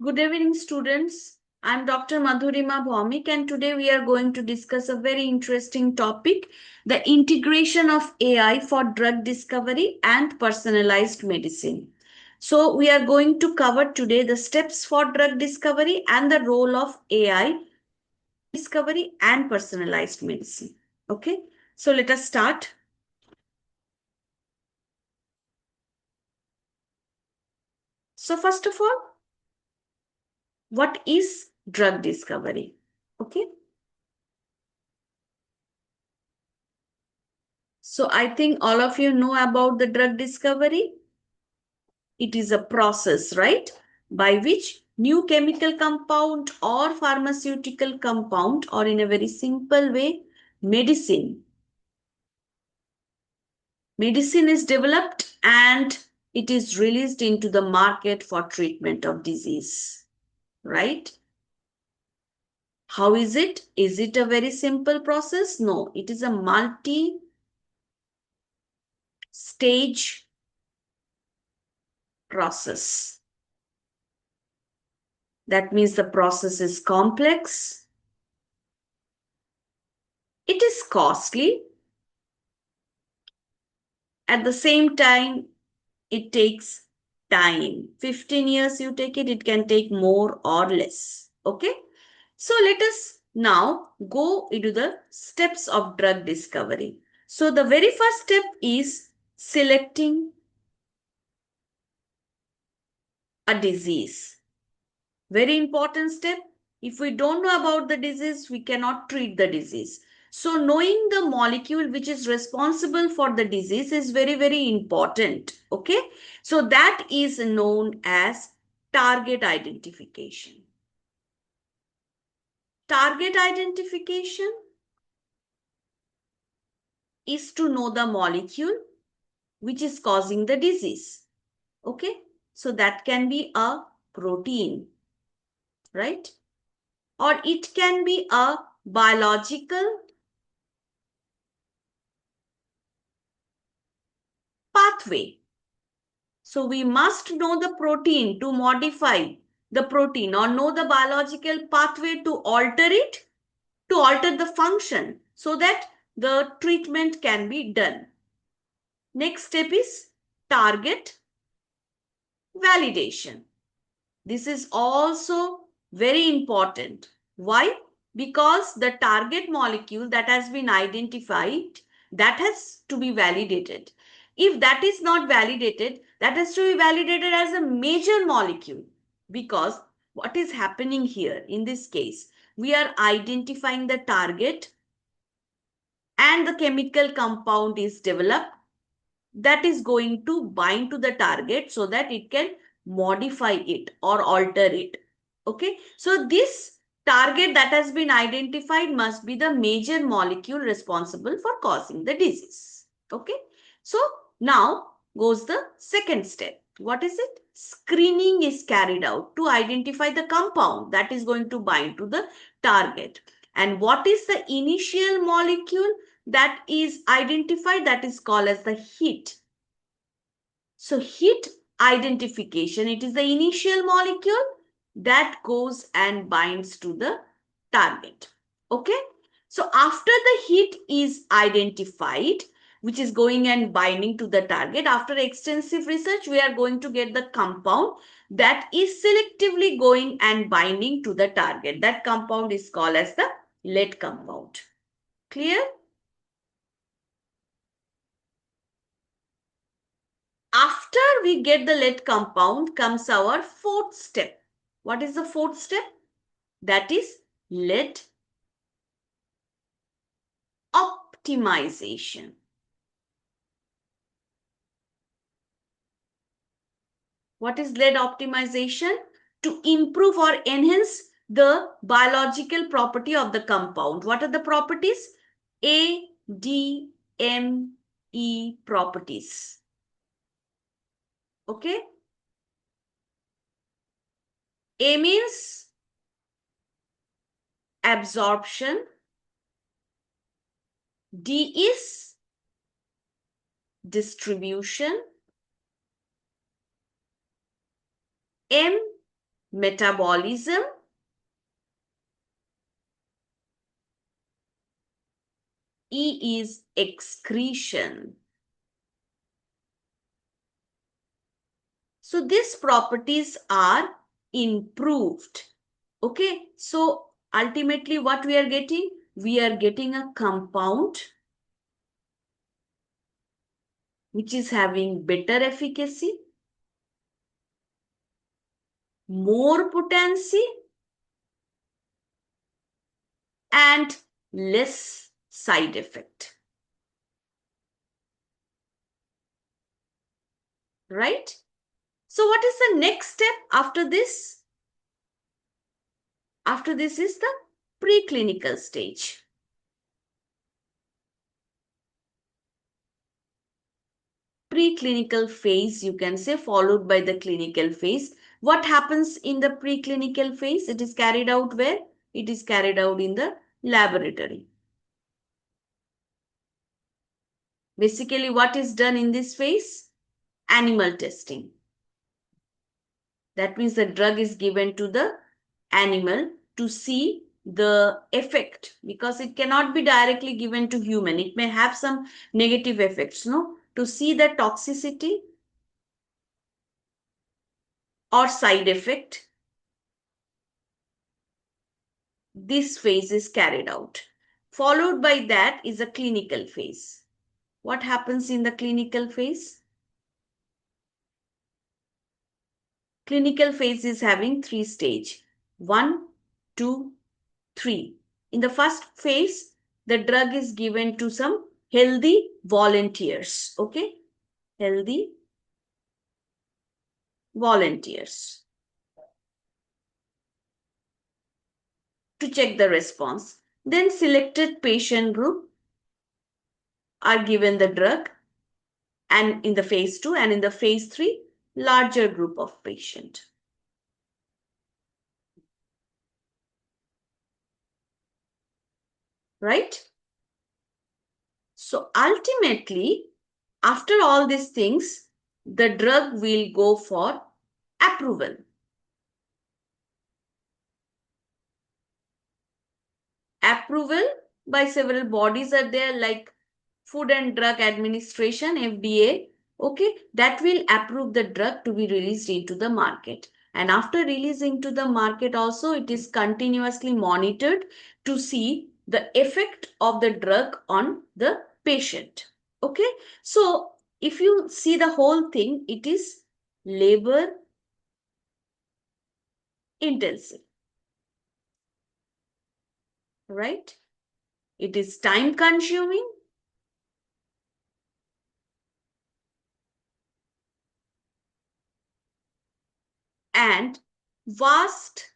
Good evening, students. I'm Dr. Madhurima Bhaumik, and today we are going to discuss a very interesting topic, the integration of AI for drug discovery and personalized medicine. So, we are going to cover today the steps for drug discovery and the role of AI discovery and personalized medicine. Okay, so let us start. So, first of all, what is drug discovery? Okay. So I think all of you know about the drug discovery. It is a process, right? By which new chemical compound or pharmaceutical compound, or in a very simple way, medicine. Medicine is developed and it is released into the market for treatment of disease, right? How is it? Is it a very simple process? No, it is a multi stage process. That means the process is complex, it is costly. At the same time, it takes time. 15 years you take it, it can take more or less. Okay. So let us now go into the steps of drug discovery. So the very first step is selecting a disease. Very important step. If we don't know about the disease, we cannot treat the disease. So knowing the molecule which is responsible for the disease is very, very important. Okay. So that is known as target identification. Target identification is to know the molecule which is causing the disease. Okay. So that can be a protein, right? Or it can be a biological pathway. So we must know the protein to modify the protein, or know the biological pathway to alter it, to alter the function so that the treatment can be done. Next step is target validation. This is also very important. Why? Because the target molecule that has been identified, that has to be validated. If that is not validated, that has to be validated as a major molecule. Because what is happening here in this case, we are identifying the target and the chemical compound is developed that is going to bind to the target so that it can modify it or alter it. Okay, so this target that has been identified must be the major molecule responsible for causing the disease. Okay, so now goes the second step. What is it? Screening is carried out to identify the compound that is going to bind to the target. And what is the initial molecule that is identified? That is called as the hit. So hit identification, it is the initial molecule that goes and binds to the target. Okay. So after the hit is identified, which is going and binding to the target, after extensive research, we are going to get the compound that is selectively going and binding to the target. That compound is called as the lead compound. Clear? After we get the lead compound comes our fourth step. What is the fourth step? That is lead optimization. What is lead optimization? To improve or enhance the biological property of the compound. What are the properties? A, D, M, E properties. Okay. A means absorption. D is distribution. M metabolism, E is excretion. So these properties are improved. Okay, so ultimately what we are getting? We are getting a compound which is having better efficacy, more potency, and less side effect. Right? So what is the next step after this? After this is the preclinical stage. Preclinical phase, you can say, followed by the clinical phase. What happens in the preclinical phase? It is carried out where? It is carried out in the laboratory. Basically, what is done in this phase? Animal testing. That means the drug is given to the animal to see the effect, because it cannot be directly given to human. It may have some negative effects, no? To see the toxicity or side effect, this phase is carried out. Followed by that is a clinical phase. What happens in the clinical phase? Clinical phase is having three stages. 1, 2, 3. In the first phase, the drug is given to some healthy volunteers. Okay? Healthy volunteers to check the response. Then selected patient group are given the drug, and in the phase 2 and in the phase 3, larger group of patient. Right? So ultimately, after all these things, the drug will go for approval. Approval by several bodies are there, like Food and Drug Administration, FDA. Okay, that will approve the drug to be released into the market. And after releasing to the market also, it is continuously monitored to see the effect of the drug on the patient. Okay, so if you see the whole thing, it is labor intensive, right? It is time consuming, and vast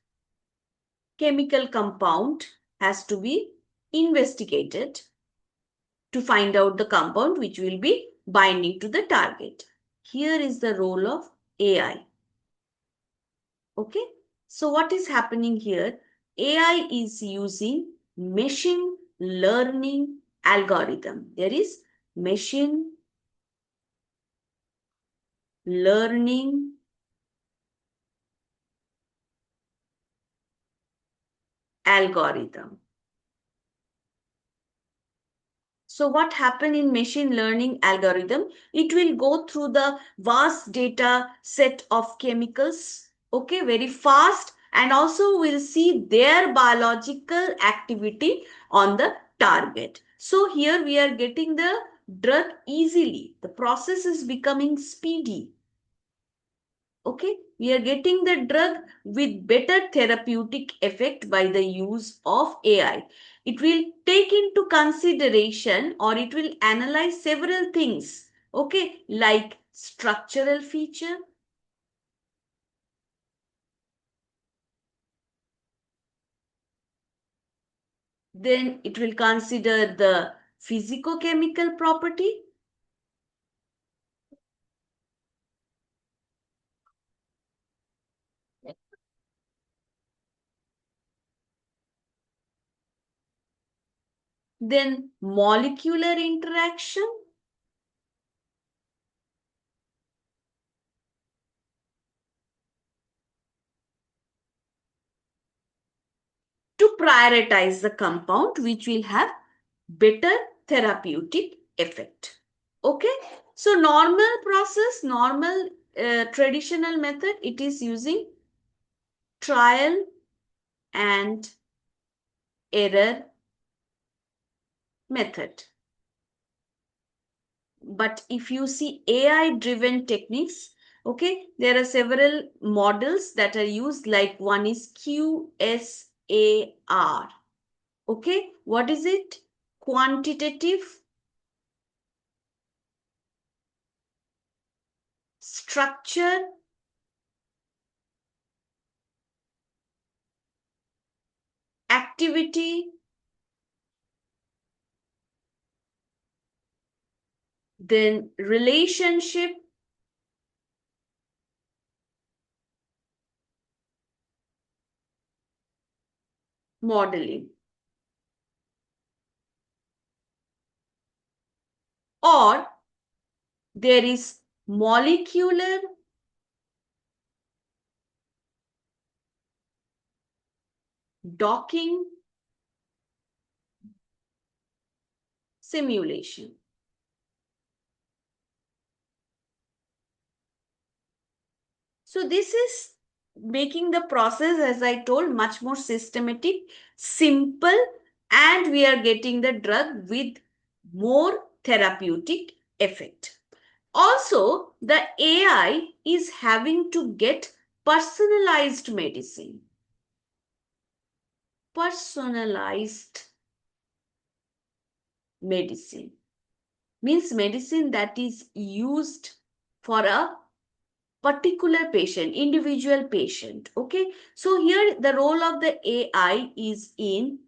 chemical compound has to be investigated to find out the compound which will be binding to the target. Here is the role of AI. Okay, so what is happening here? AI is using machine learning algorithm. There is machine learning algorithm. So what happened in machine learning algorithm? It will go through the vast data set of chemicals, okay, very fast, and also will see their biological activity on the target. So here we are getting the drug easily. The process is becoming speedy. Okay, we are getting the drug with better therapeutic effect by the use of AI. It will take into consideration, or it will analyze several things, okay, like structural feature, then it will consider the physicochemical property, then molecular interaction, prioritize the compound which will have better therapeutic effect. Okay, so normal process, normal traditional method, it is using trial and error method. But if you see AI driven techniques, okay, there are several models that are used, like one is QSAR. Okay, what is it? Quantitative, structure, activity, then relationship, modeling. Or there is molecular docking simulation. So this is making the process, as I told, much more systematic, simple, and we are getting the drug with more therapeutic effect. Also, the AI is having to get personalized medicine. Personalized medicine means medicine that is used for a particular patient, individual patient. Okay, so here the role of the AI is in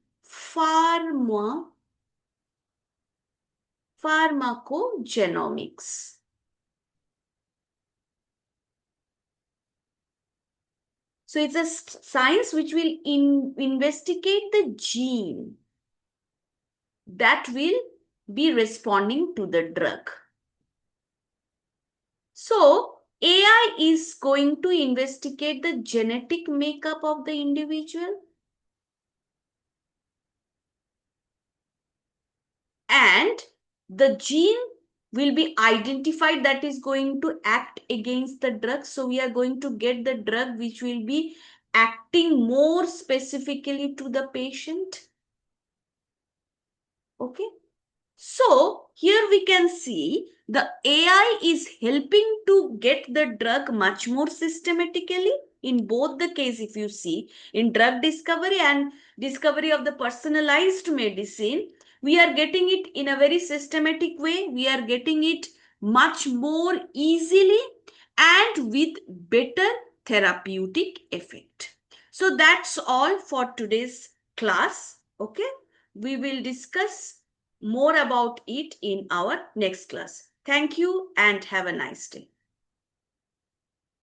pharmacogenomics. So it's a science which will investigate the gene that will be responding to the drug. So AI is going to investigate the genetic makeup of the individual, and the gene will be identified that is going to act against the drug. So we are going to get the drug which will be acting more specifically to the patient. Okay. So here we can see the AI is helping to get the drug much more systematically. In both the case, if you see, in drug discovery and discovery of the personalized medicine, we are getting it in a very systematic way. We are getting it much more easily and with better therapeutic effect. So that's all for today's class. Okay, we will discuss more about it in our next class. Thank you and have a nice day.